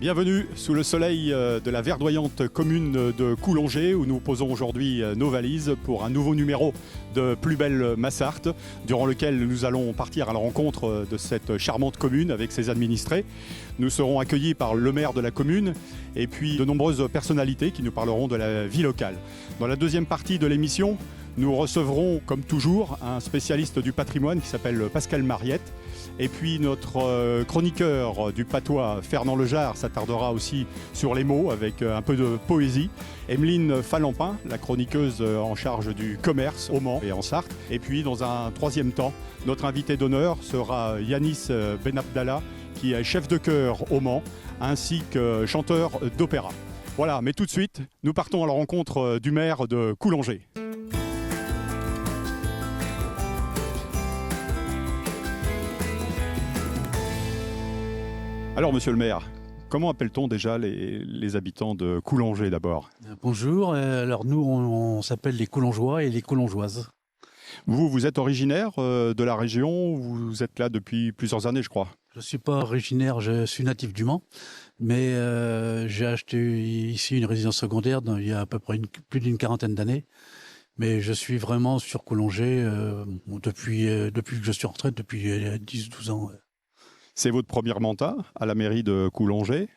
Bienvenue sous le soleil de la verdoyante commune de Coulongers où nous posons aujourd'hui nos valises pour un nouveau numéro de Plus belle Massarthe durant lequel nous allons partir à la rencontre de cette charmante commune avec ses administrés. Nous serons accueillis par le maire de la commune et puis de nombreuses personnalités qui nous parleront de la vie locale. Dans la deuxième partie de l'émission, nous recevrons comme toujours un spécialiste du patrimoine qui s'appelle Pascal Mariette. Et puis notre chroniqueur du patois, Fernand Lejar, s'attardera aussi sur les mots avec un peu de poésie. Emeline Falampin, la chroniqueuse en charge du commerce au Mans et en Sarthe. Et puis dans un troisième temps, notre invité d'honneur sera Yanis Benabdallah, qui est chef de chœur au Mans, ainsi que chanteur d'opéra. Voilà, mais tout de suite, nous partons à la rencontre du maire de Coulongers. Alors, monsieur le maire, comment appelle-t-on déjà les habitants de Coulongers d'abord ? Bonjour, alors nous on s'appelle les Coulongeois et les Coulongeoises. Vous êtes originaire de la région, vous êtes là depuis plusieurs années je crois. Je ne suis pas originaire, je suis natif du Mans, mais j'ai acheté ici une résidence secondaire il y a à peu près plus d'une quarantaine d'années. Mais je suis vraiment sur Coulongers depuis que je suis en retraite, depuis 10-12 ans. C'est votre premier mandat à la mairie de Coulongers.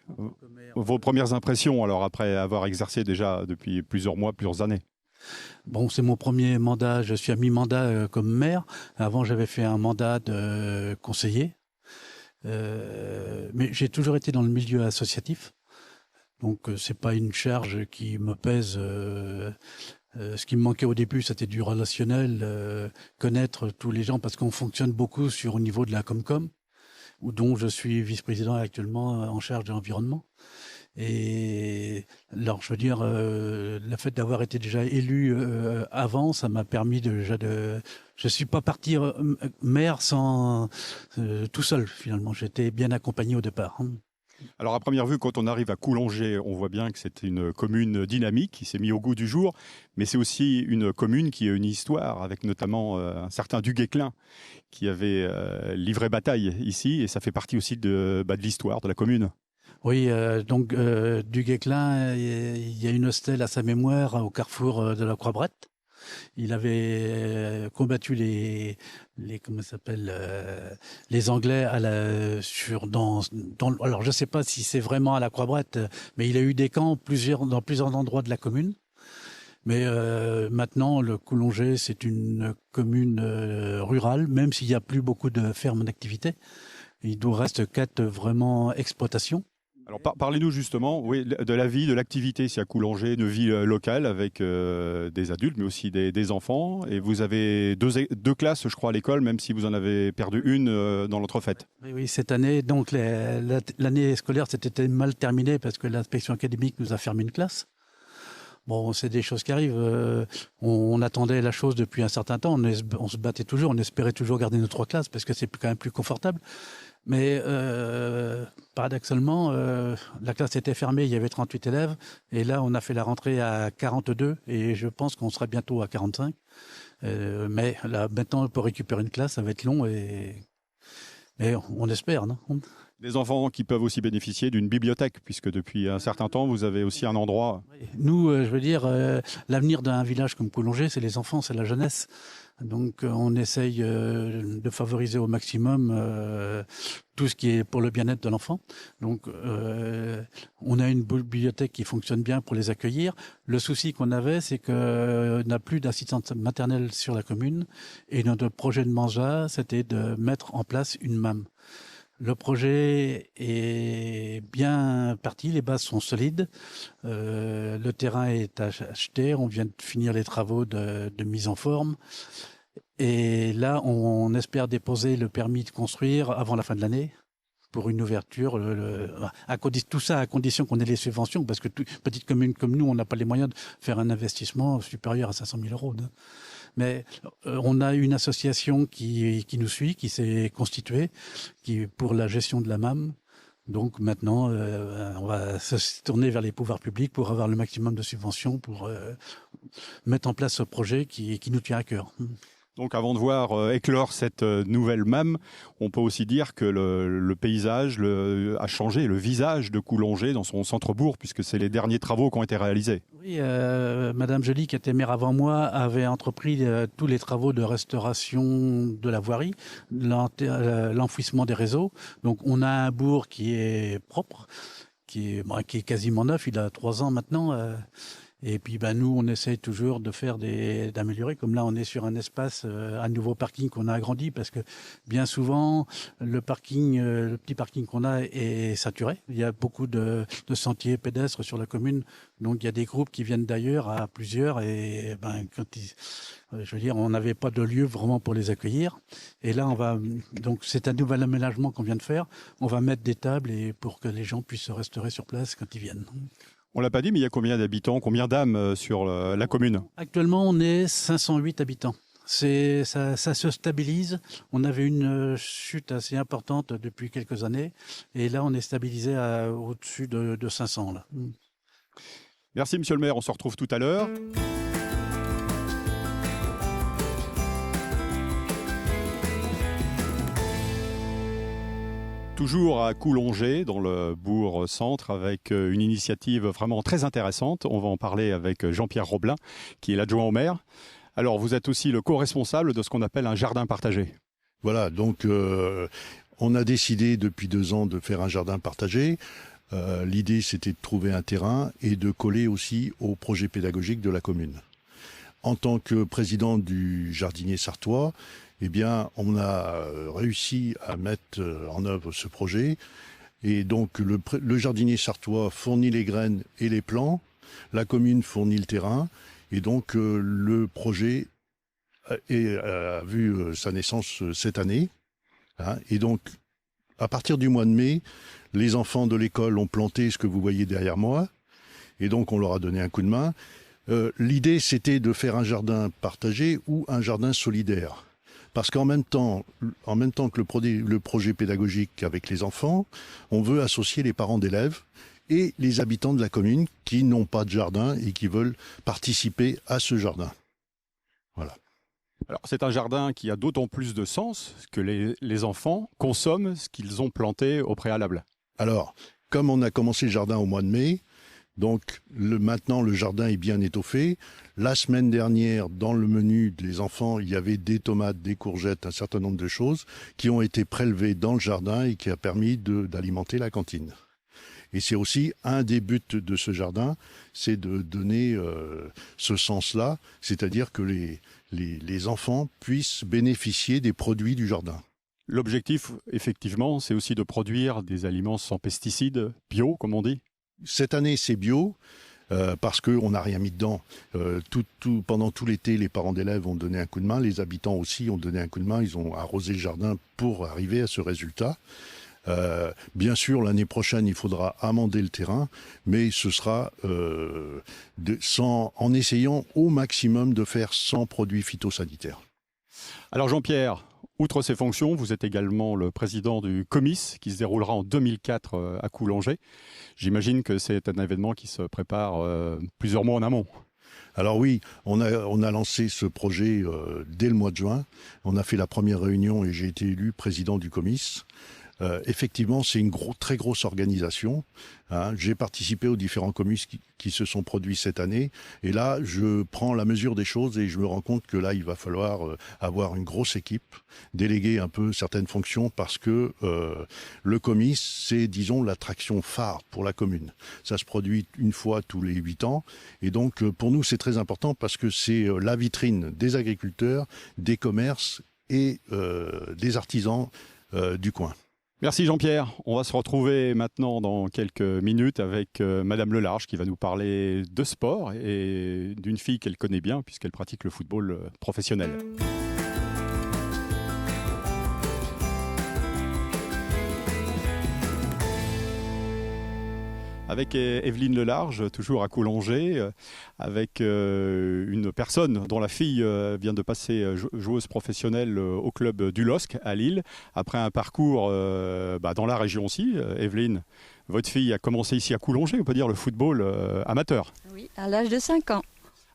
Vos premières impressions alors après avoir exercé déjà depuis plusieurs mois, plusieurs années? Bon, c'est mon premier mandat, je suis à mi-mandat comme maire. Avant, j'avais fait un mandat de conseiller. Mais j'ai toujours été dans le milieu associatif. Donc, c'est pas une charge qui me pèse. Ce qui me manquait au début, c'était du relationnel, connaître tous les gens, parce qu'on fonctionne beaucoup au niveau de la Comcom, dont je suis vice-président actuellement en charge de l'environnement. Et alors, je veux dire, le fait d'avoir été déjà élu avant, ça m'a permis je suis pas parti maire sans tout seul finalement. J'étais bien accompagné au départ. Alors à première vue, quand on arrive à Coulongers, on voit bien que c'est une commune dynamique qui s'est mise au goût du jour, mais c'est aussi une commune qui a une histoire, avec notamment un certain Duguesclin qui avait livré bataille ici, et ça fait partie aussi de l'histoire de la commune. Oui, donc Duguesclin, il y a une stèle à sa mémoire au carrefour de la Croix-Brette. Il avait combattu les Anglais alors je sais pas si c'est vraiment à la Croix-Brette, mais il a eu des camps dans plusieurs endroits de la commune. Mais maintenant, le Coulongers, c'est une commune rurale, même s'il n'y a plus beaucoup de fermes d'activité. Il nous reste 4 vraiment exploitations. Alors parlez-nous justement de la vie, de l'activité ici à Coulongers, une vie locale avec des adultes mais aussi des enfants. Et vous avez deux classes je crois à l'école, même si vous en avez perdu une dans l'entrefaite. Oui, cette année, donc l'année scolaire s'était mal terminée parce que l'inspection académique nous a fermé une classe. Bon, c'est des choses qui arrivent. On attendait la chose depuis un certain temps. On se battait toujours, on espérait toujours garder nos 3 classes parce que c'est quand même plus confortable. Mais paradoxalement, la classe était fermée, il y avait 38 élèves. Et là, on a fait la rentrée à 42 et je pense qu'on sera bientôt à 45. Mais là, maintenant, pour récupérer une classe, ça va être long mais on espère, non ? Des enfants qui peuvent aussi bénéficier d'une bibliothèque, puisque depuis un certain temps, vous avez aussi un endroit... Nous, je veux dire, l'avenir d'un village comme Coulongers, c'est les enfants, c'est la jeunesse. Donc, on essaye de favoriser au maximum tout ce qui est pour le bien-être de l'enfant. Donc, on a une bibliothèque qui fonctionne bien pour les accueillir. Le souci qu'on avait, c'est qu'on n'a plus d'assistante maternelle sur la commune. Et notre projet de mandat, c'était de mettre en place une MAM. Le projet est bien parti, les bases sont solides, le terrain est acheté, on vient de finir les travaux de mise en forme et là on espère déposer le permis de construire avant la fin de l'année pour une ouverture, tout ça à condition qu'on ait les subventions, parce que petite commune comme nous, on n'a pas les moyens de faire un investissement supérieur à 500 000 €. Mais on a une association qui nous suit, qui s'est constituée, pour la gestion de la MAM. Donc maintenant, on va se tourner vers les pouvoirs publics pour avoir le maximum de subventions pour mettre en place ce projet qui nous tient à cœur. Donc avant de voir éclore cette nouvelle MAM, on peut aussi dire que le paysage a changé, le visage de Coulongers dans son centre-bourg, puisque c'est les derniers travaux qui ont été réalisés. Oui, Madame Joly, qui était maire avant moi, avait entrepris tous les travaux de restauration de la voirie, l'enfouissement des réseaux. Donc on a un bourg qui est propre, qui est quasiment neuf, il a 3 ans maintenant. Et puis nous, on essaye toujours de faire d'améliorer. Comme là, on est sur un espace, un nouveau parking qu'on a agrandi parce que bien souvent, le petit parking qu'on a est saturé. Il y a beaucoup de sentiers pédestres sur la commune. Donc il y a des groupes qui viennent d'ailleurs à plusieurs et je veux dire, on n'avait pas de lieu vraiment pour les accueillir. Et là, donc c'est un nouvel aménagement qu'on vient de faire. On va mettre des tables pour que les gens puissent se restaurer sur place quand ils viennent. On l'a pas dit, mais il y a combien d'habitants, combien d'âmes sur la commune? Actuellement, on est 508 habitants. Ça se stabilise. On avait une chute assez importante depuis quelques années. Et là, on est stabilisé au-dessus de 500. Là. Merci, monsieur le maire. On se retrouve tout à l'heure. Toujours à Coulongers, dans le bourg-centre, avec une initiative vraiment très intéressante. On va en parler avec Jean-Pierre Roblin, qui est l'adjoint au maire. Alors, vous êtes aussi le co-responsable de ce qu'on appelle un jardin partagé. Voilà, donc on a décidé depuis 2 ans de faire un jardin partagé. L'idée, c'était de trouver un terrain et de coller aussi au projet pédagogique de la commune. En tant que président du jardinier sartois, eh bien, on a réussi à mettre en œuvre ce projet. Et donc, le jardinier sartois fournit les graines et les plants. La commune fournit le terrain. Et donc, le projet a vu sa naissance cette année. Et donc, à partir du mois de mai, les enfants de l'école ont planté ce que vous voyez derrière moi. Et donc, on leur a donné un coup de main. L'idée, c'était de faire un jardin partagé ou un jardin solidaire. Parce qu'en même temps que le projet pédagogique avec les enfants, on veut associer les parents d'élèves et les habitants de la commune qui n'ont pas de jardin et qui veulent participer à ce jardin. Voilà. Alors, c'est un jardin qui a d'autant plus de sens que les enfants consomment ce qu'ils ont planté au préalable. Alors, comme on a commencé le jardin au mois de mai, donc maintenant le jardin est bien étoffé. La semaine dernière, dans le menu des enfants, il y avait des tomates, des courgettes, un certain nombre de choses qui ont été prélevées dans le jardin et qui a permis d'alimenter la cantine. Et c'est aussi un des buts de ce jardin, c'est de donner ce sens-là, c'est-à-dire que les enfants puissent bénéficier des produits du jardin. L'objectif, effectivement, c'est aussi de produire des aliments sans pesticides, bio, comme on dit. Cette année, c'est bio, parce qu'on n'a rien mis dedans. Pendant tout l'été, les parents d'élèves ont donné un coup de main, les habitants aussi ont donné un coup de main, ils ont arrosé le jardin pour arriver à ce résultat. Bien sûr, l'année prochaine, il faudra amender le terrain, mais ce sera en essayant au maximum de faire sans produits phytosanitaires. Alors Jean-Pierre, outre ces fonctions, vous êtes également le président du Comice qui se déroulera en 2004 à Coulongers. J'imagine que c'est un événement qui se prépare plusieurs mois en amont. Alors oui, on a lancé ce projet dès le mois de juin. On a fait la première réunion et j'ai été élu président du Comice. Effectivement, c'est une très grosse organisation. J'ai participé aux différents comices qui se sont produits cette année. Et là, je prends la mesure des choses et je me rends compte que là, il va falloir avoir une grosse équipe, déléguer un peu certaines fonctions parce que le comice, c'est, disons, l'attraction phare pour la commune. Ça se produit une fois tous les 8 ans. Et donc, pour nous, c'est très important parce que c'est la vitrine des agriculteurs, des commerces et des artisans du coin. Merci Jean-Pierre. On va se retrouver maintenant dans quelques minutes avec Madame Lelarge qui va nous parler de sport et d'une fille qu'elle connaît bien puisqu'elle pratique le football professionnel. Avec Evelyne Lelarge, toujours à Coulongers, avec une personne dont la fille vient de passer joueuse professionnelle au club du LOSC à Lille, après un parcours dans la région aussi. Evelyne, votre fille a commencé ici à Coulongers, on peut dire le football amateur. Oui, à l'âge de 5 ans.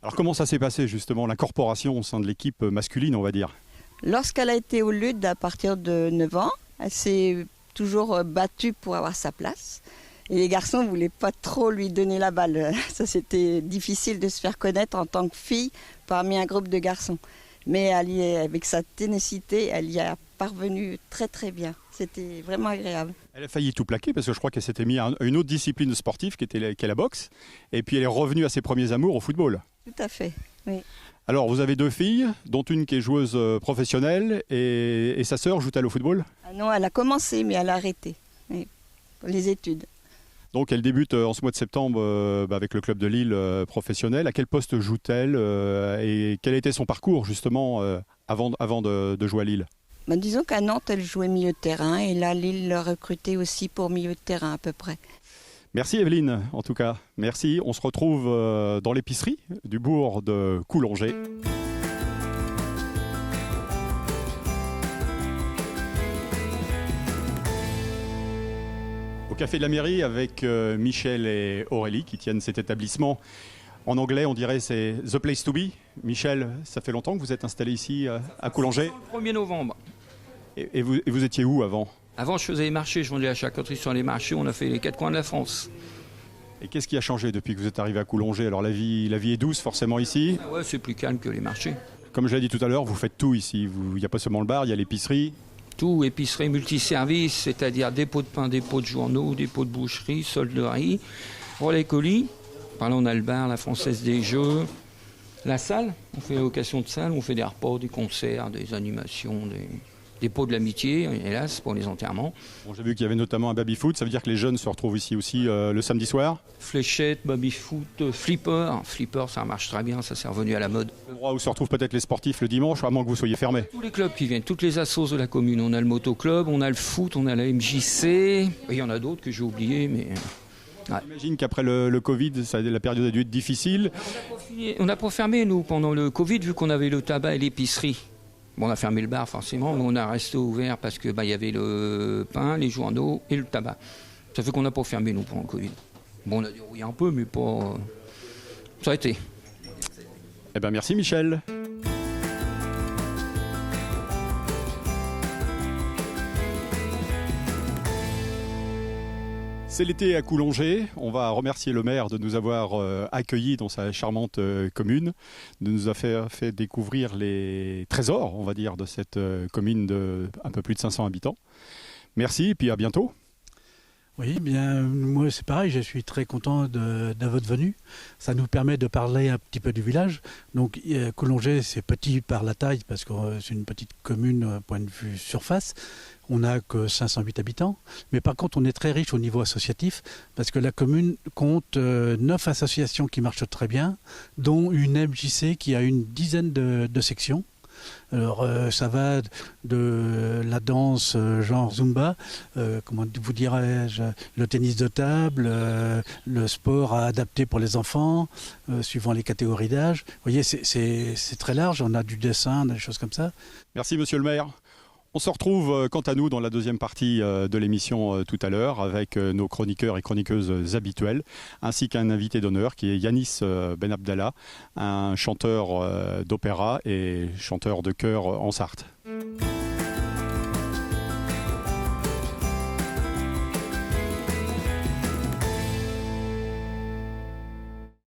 Alors comment ça s'est passé justement, l'incorporation au sein de l'équipe masculine, on va dire? Lorsqu'elle a été au LUD à partir de 9 ans, elle s'est toujours battue pour avoir sa place. Et les garçons ne voulaient pas trop lui donner la balle. Ça, c'était difficile de se faire connaître en tant que fille parmi un groupe de garçons. Mais avec sa ténacité, elle y a parvenu très très bien. C'était vraiment agréable. Elle a failli tout plaquer parce que je crois qu'elle s'était mise à une autre discipline sportive qui est la boxe. Et puis elle est revenue à ses premiers amours au football. Tout à fait, oui. Alors vous avez 2 filles, dont une qui est joueuse professionnelle et sa sœur joue-t-elle au football? Ah non, elle a commencé mais elle a arrêté, oui, pour les études. Donc elle débute en ce mois de septembre avec le club de Lille professionnel. À quel poste joue-t-elle et quel était son parcours justement avant de jouer à Lille? Disons qu'à Nantes, elle jouait milieu de terrain et là, Lille l'a recrutée aussi pour milieu de terrain à peu près. Merci Evelyne, en tout cas. Merci. On se retrouve dans l'épicerie du bourg de Coulongers. Au café de la mairie avec Michel et Aurélie qui tiennent cet établissement. En anglais, on dirait c'est The Place to Be. Michel, ça fait longtemps que vous êtes installé ici à Coulongers. Le 1er novembre. Et vous étiez où avant? Avant, je faisais les marchés, je vendais la charcuterie sur les marchés, on a fait les 4 coins de la France. Et qu'est-ce qui a changé depuis que vous êtes arrivé à Coulongers? Alors la vie est douce forcément ici. Ah ouais, c'est plus calme que les marchés. Comme je l'ai dit tout à l'heure, vous faites tout ici. Il n'y a pas seulement le bar, il y a l'épicerie. Tout, épicerie multiservice, c'est-à-dire dépôt de pain, dépôt de journaux, dépôt de boucherie, solderie, relais colis. Par là, on a le bar, la Française des Jeux, la salle. On fait location de salle, on fait des repas, des concerts, des animations, des pots de l'amitié, hélas, pour les enterrements. Bon, j'ai vu qu'il y avait notamment un baby-foot, ça veut dire que les jeunes se retrouvent ici aussi le samedi soir. Fléchette, baby-foot, flipper. Flipper, ça marche très bien, ça c'est revenu à la mode. L'endroit où se retrouvent peut-être les sportifs le dimanche, à moins que vous soyez fermés. Tous les clubs qui viennent, toutes les assos de la commune. On a le motoclub, on a le foot, on a la MJC. Et il y en a d'autres que j'ai oubliés, mais... Ouais. J'imagine qu'après le Covid, la période a dû être difficile. On n'a pas fermé, nous, pendant le Covid, vu qu'on avait le tabac et l'épicerie. Bon, on a fermé le bar, forcément, mais on a resté ouvert parce qu'il y avait le pain, les journaux et le tabac. Ça fait qu'on n'a pas fermé, nous, pendant le Covid. Bon, on a dérouillé un peu, mais pas... Ça a été. Eh bien, merci Michel. C'est l'été à Coulongers. On va remercier le maire de nous avoir accueillis dans sa charmante commune, de nous avoir fait découvrir les trésors, on va dire, de cette commune de un peu plus de 500 habitants. Merci et puis à bientôt. Oui, bien, moi c'est pareil, je suis très content de votre venue. Ça nous permet de parler un petit peu du village. Donc Coulongers, c'est petit par la taille parce que c'est une petite commune point de vue surface. On n'a que 508 habitants. Mais par contre, on est très riche au niveau associatif parce que la commune compte 9 associations qui marchent très bien, dont une MJC qui a une dizaine de sections. Alors ça va de la danse genre Zumba, comment vous dirais-je, le tennis de table, le sport à adapter pour les enfants, suivant les catégories d'âge. Vous voyez, c'est très large, on a du dessin, des choses comme ça. Merci monsieur le maire. On se retrouve quant à nous dans la deuxième partie de l'émission tout à l'heure avec nos chroniqueurs et chroniqueuses habituels, ainsi qu'un invité d'honneur qui est Yanis Ben Abdallah, un chanteur d'opéra et chanteur de chœur en Sarthe.